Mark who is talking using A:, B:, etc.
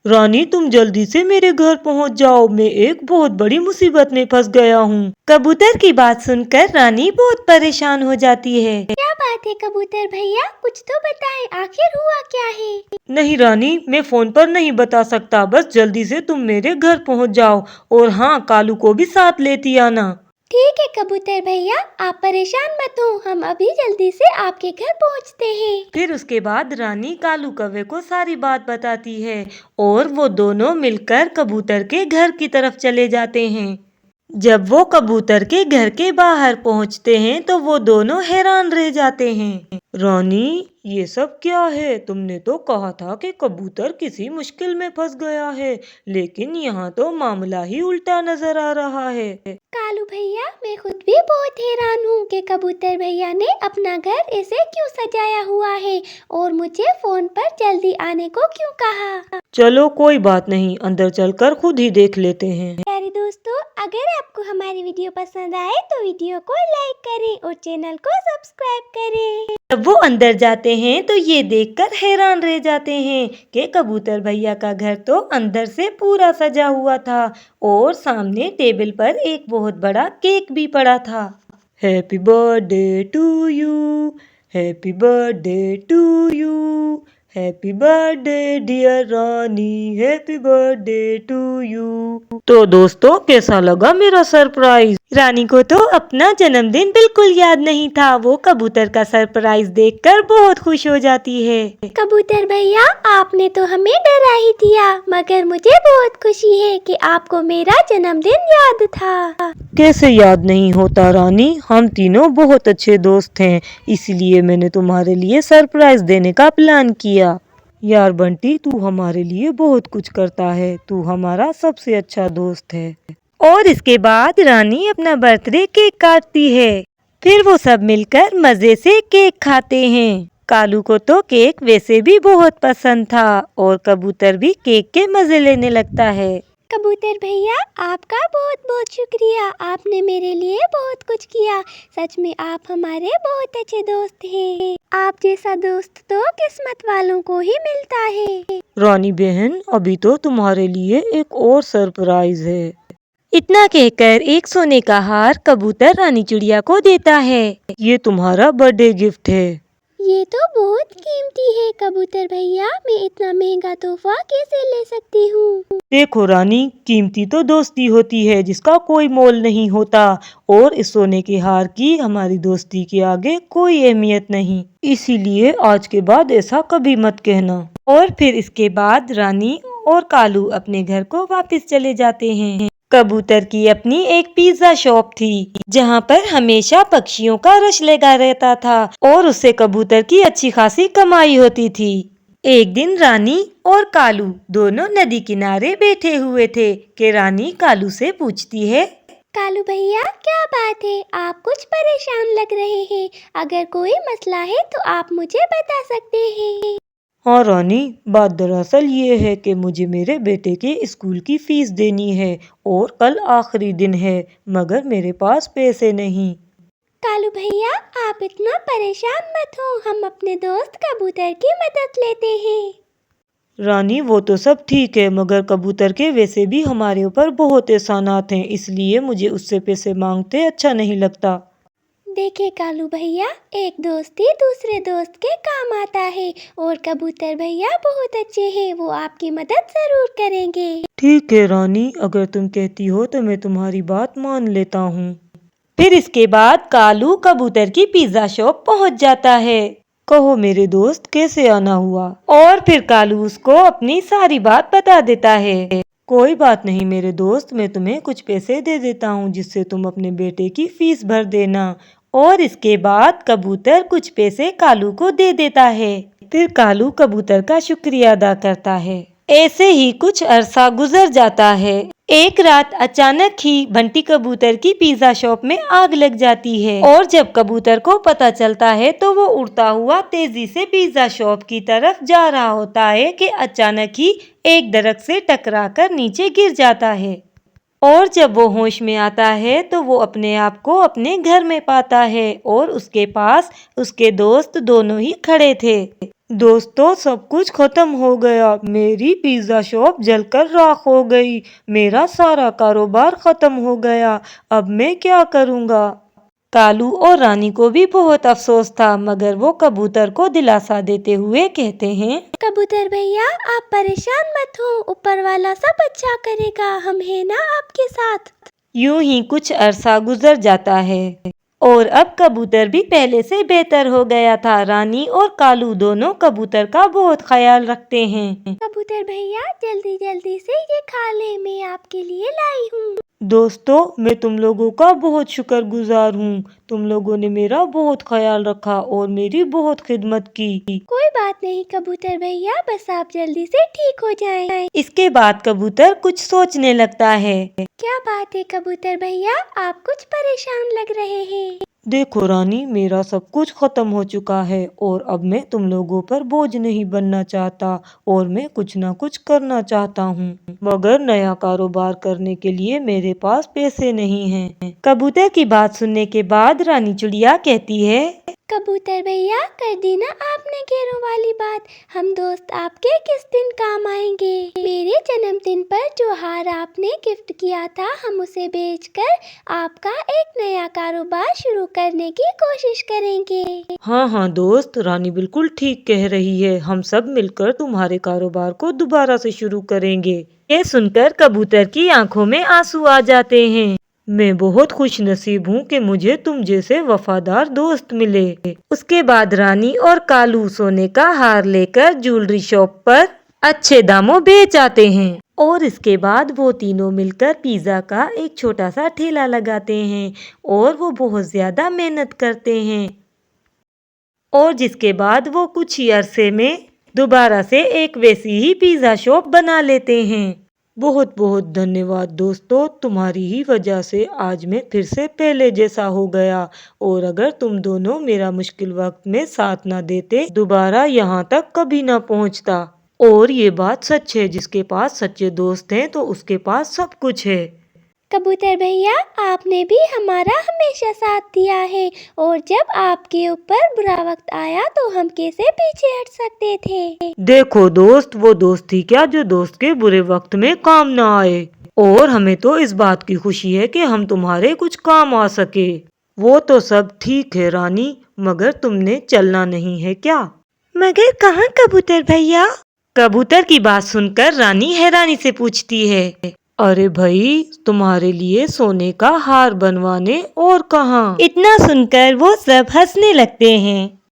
A: रानी तुम जल्दी से मेरे घर पहुंच जाओ, मैं एक बहुत बड़ी मुसीबत में फंस गया हूँ। कबूतर की बात सुनकर रानी बहुत परेशान हो जाती है।
B: क्या बात है कबूतर भैया, कुछ तो बताएं, आखिर हुआ क्या है?
A: नहीं रानी, मैं फोन पर नहीं बता सकता, बस जल्दी से तुम मेरे घर पहुंच जाओ और हाँ, कालू को भी साथ लेती आना।
B: ठीक है कबूतर भैया, आप परेशान मत हो, हम अभी जल्दी से आपके घर पहुंचते हैं।
A: फिर उसके बाद रानी कालू कौवे को सारी बात बताती है और वो दोनों मिलकर कबूतर के घर की तरफ चले जाते हैं। जब वो कबूतर के घर के बाहर पहुंचते हैं तो वो दोनों हैरान रह जाते हैं। रानी, ये सब क्या है? तुमने तो कहा था कि कबूतर किसी मुश्किल में फंस गया है, लेकिन यहाँ तो मामला ही उल्टा नजर आ रहा है।
B: कालू भैया, मैं खुद भी बहुत हैरान हूँ कि कबूतर भैया ने अपना घर ऐसे क्यों सजाया हुआ है और मुझे फोन पर जल्दी आने को क्यों कहा।
A: चलो कोई बात नहीं, अंदर चलकर खुद ही देख लेते हैं।
B: प्यारे दोस्तों, अगर आपको हमारी वीडियो पसंद आए तो वीडियो को लाइक करें और चैनल को सब्सक्राइब करें।
A: जब वो अंदर जाते हैं तो ये देखकर हैरान रह जाते हैं कि कबूतर भैया का घर तो अंदर से पूरा सजा हुआ था और सामने टेबल पर एक बहुत बड़ा केक भी पड़ा था। Happy birthday to you, happy birthday to you, happy birthday dear Rani, happy birthday to you. तो दोस्तों, कैसा लगा मेरा सरप्राइज? रानी को तो अपना जन्मदिन बिल्कुल याद नहीं था। वो कबूतर का सरप्राइज देखकर बहुत खुश हो जाती है।
B: कबूतर भैया, आपने तो हमें डरा ही दिया, मगर मुझे बहुत खुशी है कि आपको मेरा जन्मदिन याद था।
A: कैसे याद नहीं होता रानी, हम तीनों बहुत अच्छे दोस्त हैं, इसलिए मैंने तुम्हारे लिए सरप्राइज देने का प्लान किया। यार बंटी, तू हमारे लिए बहुत कुछ करता है, तू हमारा सबसे अच्छा दोस्त है। और इसके बाद रानी अपना बर्थडे केक काटती है। फिर वो सब मिलकर मजे से केक खाते हैं। कालू को तो केक वैसे भी बहुत पसंद था और कबूतर भी केक के मजे लेने लगता है।
B: कबूतर भैया, आपका बहुत बहुत शुक्रिया, आपने मेरे लिए बहुत कुछ किया। सच में आप हमारे बहुत अच्छे दोस्त हैं। आप जैसा दोस्त तो किस्मत वालों को ही मिलता है।
A: रानी बहन, अभी तो तुम्हारे लिए एक और सरप्राइज है। इतना कहकर एक सोने का हार कबूतर रानी चिड़िया को देता है। ये तुम्हारा बर्थडे गिफ्ट है।
B: ये तो बहुत कीमती है कबूतर भैया, मैं इतना महंगा तोहफा कैसे ले सकती हूँ।
A: देखो रानी, कीमती तो दोस्ती होती है जिसका कोई मोल नहीं होता, और इस सोने के हार की हमारी दोस्ती के आगे कोई अहमियत नहीं, इसीलिए आज के बाद ऐसा कभी मत कहना। और फिर इसके बाद रानी और कालू अपने घर को वापस चले जाते हैं। कबूतर की अपनी एक पिज्जा शॉप थी जहाँ पर हमेशा पक्षियों का रश लगा रहता था और उससे कबूतर की अच्छी खासी कमाई होती थी। एक दिन रानी और कालू दोनों नदी किनारे बैठे हुए थे कि रानी कालू से पूछती है,
B: कालू भैया, क्या बात है, आप कुछ परेशान लग रहे हैं। अगर कोई मसला है तो आप मुझे बता सकते हैं।
A: हाँ रानी, बात दरअसल ये है कि मुझे मेरे बेटे के स्कूल की फीस देनी है और कल आखिरी दिन है, मगर मेरे पास पैसे नहीं।
B: कालू भैया, आप इतना परेशान मत हो, हम अपने दोस्त कबूतर की मदद लेते हैं।
A: रानी, वो तो सब ठीक है, मगर कबूतर के वैसे भी हमारे ऊपर बहुत एहसानात हैं, इसलिए मुझे उससे पैसे मांगते अच्छा नहीं लगता।
B: देखिए कालू भैया, एक दोस्त ही दूसरे दोस्त के काम आता है और कबूतर भैया बहुत अच्छे हैं, वो आपकी मदद जरूर करेंगे।
A: ठीक है रानी, अगर तुम कहती हो तो मैं तुम्हारी बात मान लेता हूँ। फिर इसके बाद कालू कबूतर की पिज्जा शॉप पहुँच जाता है। कहो मेरे दोस्त, कैसे आना हुआ? और फिर कालू उसको अपनी सारी बात बता देता है। कोई बात नहीं मेरे दोस्त, मैं तुम्हें कुछ पैसे दे देता हूँ जिससे तुम अपने बेटे की फीस भर देना। और इसके बाद कबूतर कुछ पैसे कालू को दे देता है। फिर कालू कबूतर का शुक्रिया अदा करता है। ऐसे ही कुछ अरसा गुजर जाता है। एक रात अचानक ही बंटी कबूतर की पिज्जा शॉप में आग लग जाती है और जब कबूतर को पता चलता है तो वो उड़ता हुआ तेजी से पिज्जा शॉप की तरफ जा रहा होता है कि अचानक ही एक दरख्त से टकराकर नीचे गिर जाता है। और जब वो होश में आता है तो वो अपने आप को अपने घर में पाता है और उसके पास उसके दोस्त दोनों ही खड़े थे। दोस्तों सब कुछ खत्म हो गया, मेरी पिज्जा शॉप जलकर राख हो गई, मेरा सारा कारोबार खत्म हो गया, अब मैं क्या करूँगा। कालू और रानी को भी बहुत अफसोस था, मगर वो कबूतर को दिलासा देते हुए कहते हैं,
B: कबूतर भैया आप परेशान मत हो, ऊपर वाला सब अच्छा करेगा, हम हैं ना आपके साथ।
A: यूं ही कुछ अरसा गुजर जाता है और अब कबूतर भी पहले से बेहतर हो गया था। रानी और कालू दोनों कबूतर का बहुत ख्याल रखते हैं।
B: कबूतर भैया जल्दी जल्दी से ये खा ले, मैं आपके लिए लाई हूँ।
A: दोस्तों मैं तुम लोगों का बहुत शुक्रगुजार हूँ, तुम लोगों ने मेरा बहुत ख्याल रखा और मेरी बहुत खिदमत की।
B: कोई बात नहीं कबूतर भैया, बस आप जल्दी से ठीक हो जाएं।
A: इसके बाद कबूतर कुछ सोचने लगता है।
B: क्या बात है कबूतर भैया, आप कुछ परेशान लग रहे हैं।
A: देखो रानी, मेरा सब कुछ खत्म हो चुका है और अब मैं तुम लोगों पर बोझ नहीं बनना चाहता और मैं कुछ ना कुछ करना चाहता हूँ, मगर नया कारोबार करने के लिए मेरे पास पैसे नहीं हैं। कबूतर की बात सुनने के बाद रानी चिड़िया कहती है,
B: कबूतर भैया कर दी ना आपने घेरों वाली बात, हम दोस्त आपके किस दिन काम आएंगे। मेरे जन्मदिन पर जो हार आपने गिफ्ट किया था, हम उसे बेचकर आपका एक नया कारोबार शुरू करने की कोशिश करेंगे।
A: हाँ हाँ दोस्त, रानी बिल्कुल ठीक कह रही है, हम सब मिलकर तुम्हारे कारोबार को दोबारा से शुरू करेंगे। ये सुनकर कबूतर की आंखों में आंसू आ जाते हैं। मैं बहुत खुश नसीब हूँ कि मुझे तुम जैसे वफादार दोस्त मिले। उसके बाद रानी और कालू सोने का हार लेकर ज्वेलरी शॉप पर अच्छे दामों बेच आते हैं और इसके बाद वो तीनों मिलकर पिज्जा का एक छोटा सा ठेला लगाते हैं और वो बहुत ज्यादा मेहनत करते हैं और जिसके बाद वो कुछ ही अरसे में दोबारा से एक वैसी ही पिज्जा शॉप बना लेते हैं। बहुत बहुत धन्यवाद दोस्तों, तुम्हारी ही वजह से आज मैं फिर से पहले जैसा हो गया और अगर तुम दोनों मेरा मुश्किल वक्त में साथ ना देते, दोबारा यहाँ तक कभी ना पहुँचता। और ये बात सच है, जिसके पास सच्चे दोस्त हैं तो उसके पास सब कुछ है।
B: कबूतर भैया आपने भी हमारा हमेशा साथ दिया है और जब आपके ऊपर बुरा वक्त आया तो हम कैसे पीछे हट सकते थे।
A: देखो दोस्त, वो दोस्ती क्या जो दोस्त के बुरे वक्त में काम ना आए, और हमें तो इस बात की खुशी है कि हम तुम्हारे कुछ काम आ सके। वो तो सब ठीक है रानी, मगर तुमने चलना नहीं है क्या। मगर कहाँ कबूतर भैया। कबूतर की बात सुनकर रानी हैरानी से पूछती है, अरे भाई तुम्हारे लिए सोने का हार बनवाने और कहाँ। इतना सुनकर वो सब हंसने लगते हैं।